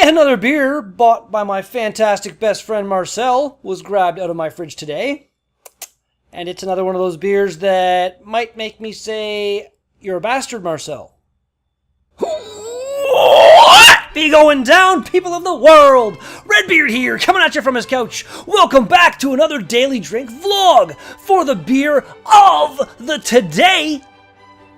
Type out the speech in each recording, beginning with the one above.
Another beer bought by my fantastic best friend Marcel was grabbed out of my fridge today. And it's another one of those beers that might make me say, "You're a bastard, Marcel." What be going down, people of the world? Redbeard here, coming at you from his couch. Welcome back to another Daily Drink vlog for the beer of the today.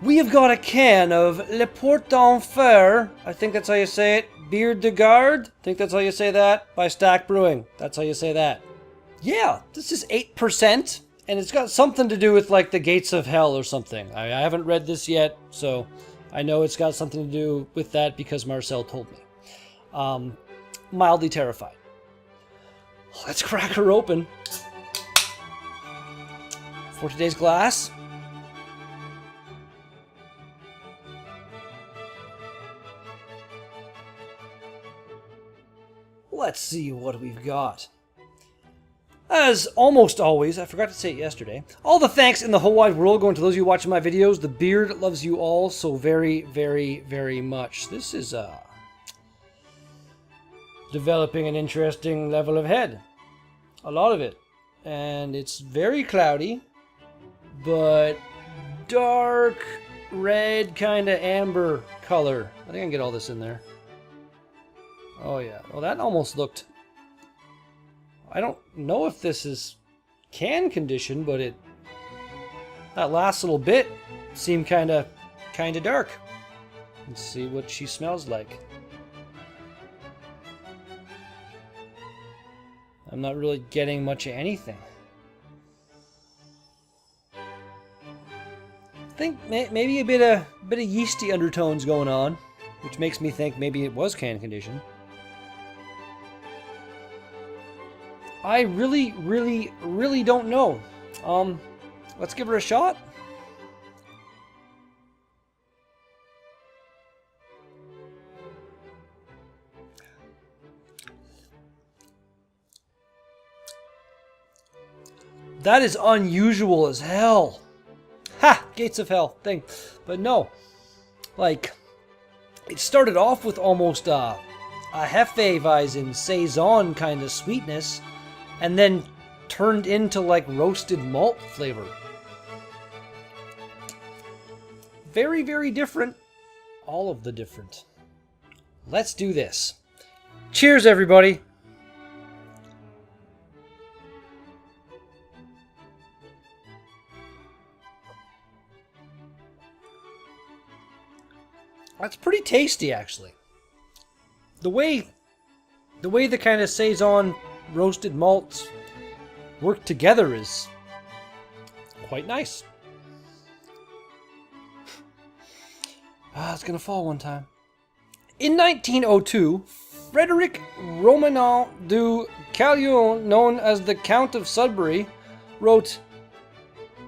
We have got a can of Le Porte d'Enfer, I think that's how you say it, Biere de Garde, I think that's how you say that, by Stack Brewing. That's how you say that. Yeah, this is 8%, and it's got something to do with like the gates of hell or something. I haven't read this yet, so I know it's got something to do with that because Marcel told me. Mildly terrified. Let's crack her open. For today's glass. Let's see what we've got. As almost always, I forgot to say it yesterday, all the thanks in the whole wide world going to those of you watching my videos. The beard loves you all so very, very, very much. This is developing an interesting level of head. A lot of it. And it's very cloudy, but dark red kind of amber color. I think I can get all this in there. Oh yeah, well that almost looked, I don't know if this is can condition, but that last little bit seemed kind of dark. Let's see what she smells like. I'm not really getting much of anything. I think maybe a bit of yeasty undertones going on, which makes me think maybe it was can condition. I really, really, really don't know. Let's give her a shot. That is unusual as hell. Ha! Gates of hell thing. But no. Like, it started off with almost a Hefeweizen Saison kind of sweetness, and then turned into like roasted malt flavor. Very, very different. All of the different. Let's do this. Cheers, everybody. That's pretty tasty, actually. The way the kind of Saison roasted malts work together is quite nice. It's gonna fall one time. In 1902, Frederic Romanon du Callion, known as the Count of Sudbury, wrote,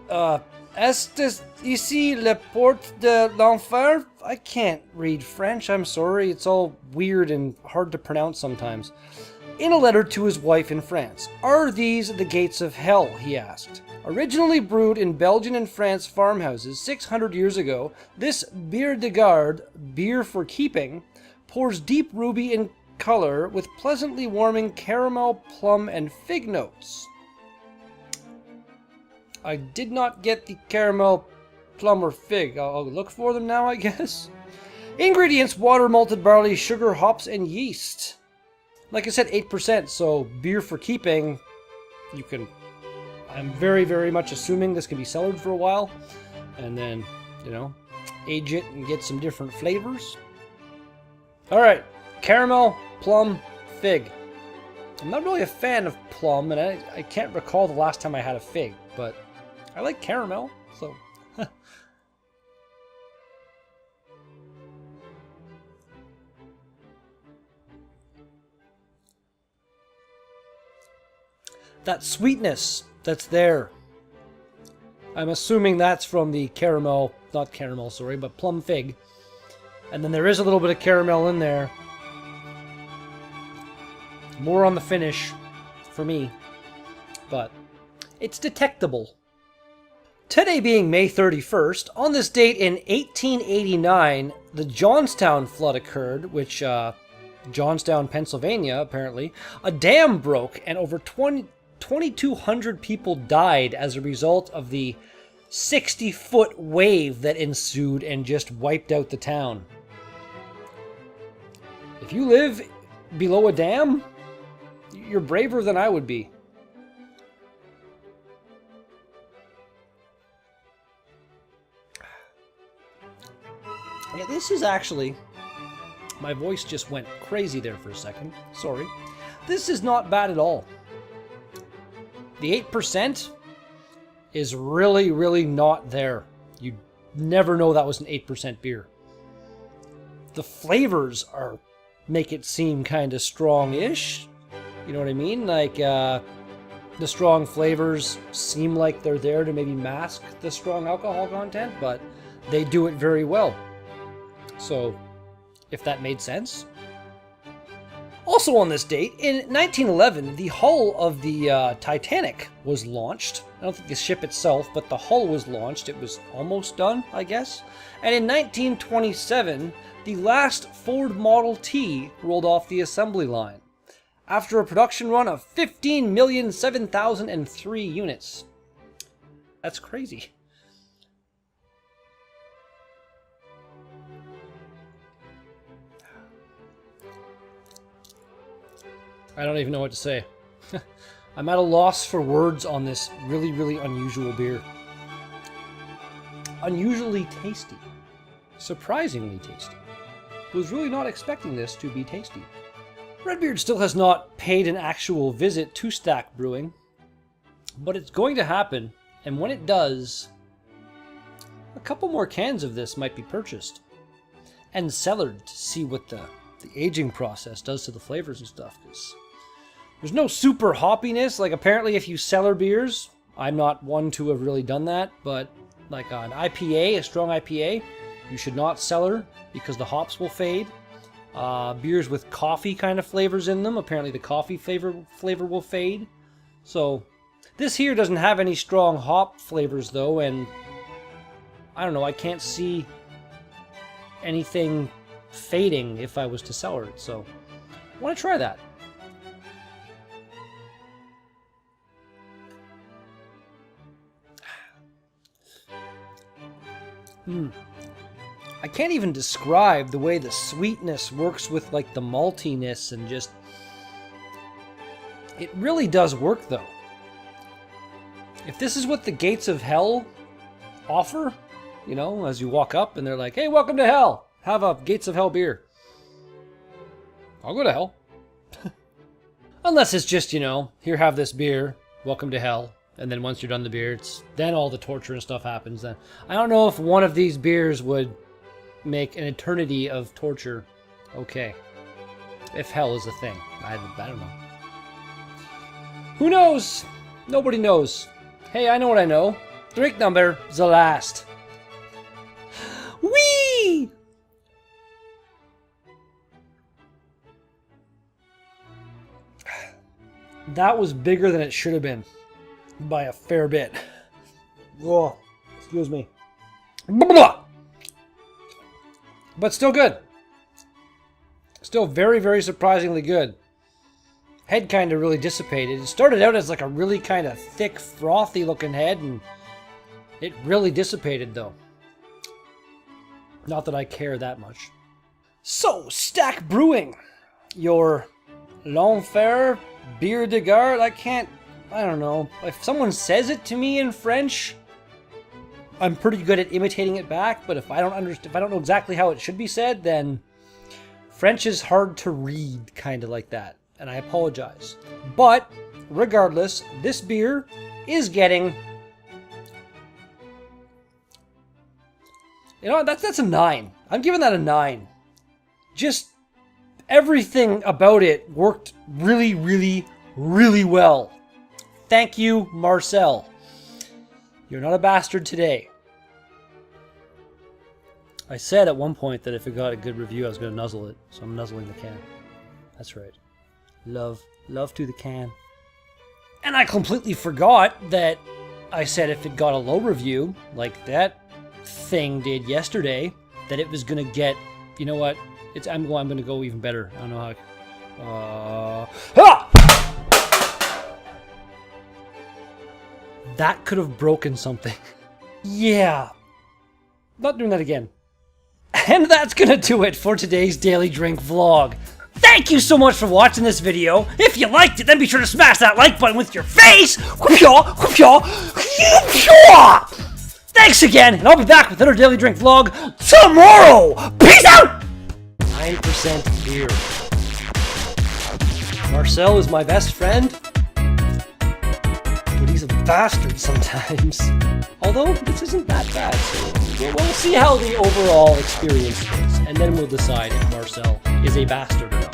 "Est ici le porte de l'enfer?" I can't read French, I'm sorry. It's all weird and hard to pronounce sometimes. In a letter to his wife in France, "Are these the gates of hell?" he asked. Originally brewed in Belgian and France farmhouses 600 years ago, this Biere de Garde, beer for keeping, pours deep ruby in color with pleasantly warming caramel, plum, and fig notes. I did not get the caramel, plum, or fig. I'll look for them now, I guess. Ingredients: water, malted barley, sugar, hops, and yeast. Like I said, 8%, so beer for keeping. You can, I'm very, very much assuming this can be cellared for a while, and then, you know, age it and get some different flavors. Alright, caramel, plum, fig. I'm not really a fan of plum, and I can't recall the last time I had a fig, but I like caramel, so. That sweetness that's there, I'm assuming that's from the caramel, not caramel, sorry, but plum fig. And then there is a little bit of caramel in there. More on the finish for me, but it's detectable. Today being May 31st, on this date in 1889, the Johnstown flood occurred, which Johnstown, Pennsylvania, apparently, a dam broke and over 2,200 people died as a result of the 60-foot wave that ensued and just wiped out the town. If you live below a dam, you're braver than I would be. Yeah, this is actually... My voice just went crazy there for a second. Sorry. This is not bad at all. The 8% is really, really not there. You'd never know that was an 8% beer. The flavors make it seem kind of strong-ish. You know what I mean? Like, the strong flavors seem like they're there to maybe mask the strong alcohol content, but they do it very well. So, if that made sense. Also on this date, in 1911, the hull of the Titanic was launched. I don't think the ship itself, but the hull was launched. It was almost done, I guess. And in 1927, the last Ford Model T rolled off the assembly line, after a production run of 15,007,003 units. That's crazy. I don't even know what to say. I'm at a loss for words on this really, really unusual beer. Unusually tasty. Surprisingly tasty. Was really not expecting this to be tasty. Redbeard still has not paid an actual visit to Stack Brewing, but it's going to happen, and when it does, a couple more cans of this might be purchased and cellared to see what the aging process does to the flavors and stuff. 'Cause there's no super hoppiness. Like, apparently if you cellar beers, I'm not one to have really done that, but like an IPA, a strong IPA, you should not cellar because the hops will fade. Beers with coffee kind of flavors in them, apparently the coffee flavor will fade. So this here doesn't have any strong hop flavors though, and I don't know, I can't see anything fading if I was to cellar it, so I want to try that. I can't even describe the way the sweetness works with like the maltiness and just... It really does work though. If this is what the gates of hell offer, you know, as you walk up and they're like, hey, welcome to hell. Have a Gates of Hell beer. I'll go to hell. Unless it's just, you know, here, have this beer. Welcome to hell. And then once you're done the beer, then all the torture and stuff happens. Then I don't know if one of these beers would make an eternity of torture okay. If hell is a thing. I don't know. Who knows? Nobody knows. Hey, I know what I know. Drink number the last. Whee! That was bigger than it should have been. By a fair bit. Oh, excuse me. But still good. Still very, very surprisingly good. Head kind of really dissipated. It started out as like a really kind of thick, frothy looking head, and it really dissipated though. Not that I care that much. So, Stack Brewing. Your L'Enfer Biere de Garde. I don't know. If someone says it to me in French, I'm pretty good at imitating it back, but if I don't know exactly how it should be said, then French is hard to read, kind of like that, and I apologize. But regardless, this beer is getting, you know, that's a 9. I'm giving that a 9. Just everything about it worked really, really, really well. Thank you, Marcel. You're not a bastard today. I said at one point that if it got a good review, I was going to nuzzle it. So I'm nuzzling the can. That's right. Love to the can. And I completely forgot that I said if it got a low review, like that thing did yesterday, that it was going to get, you know what, I'm going to go even better. I don't know how. That could have broken something. Yeah. Not doing that again. And that's gonna do it for today's Daily Drink vlog. Thank you so much for watching this video. If you liked it, then be sure to smash that like button with your face. Thanks again, and I'll be back with another Daily Drink vlog tomorrow. Peace out! 9% beer. Marcel is my best friend, but he's a bastard sometimes. Although, this isn't that bad, so we'll see how the overall experience is, and then we'll decide if Marcel is a bastard or not.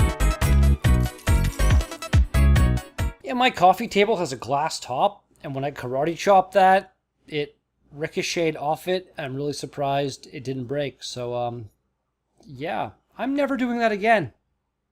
Yeah, my coffee table has a glass top, and when I karate chopped that, it ricocheted off it. I'm really surprised it didn't break, so, yeah, I'm never doing that again.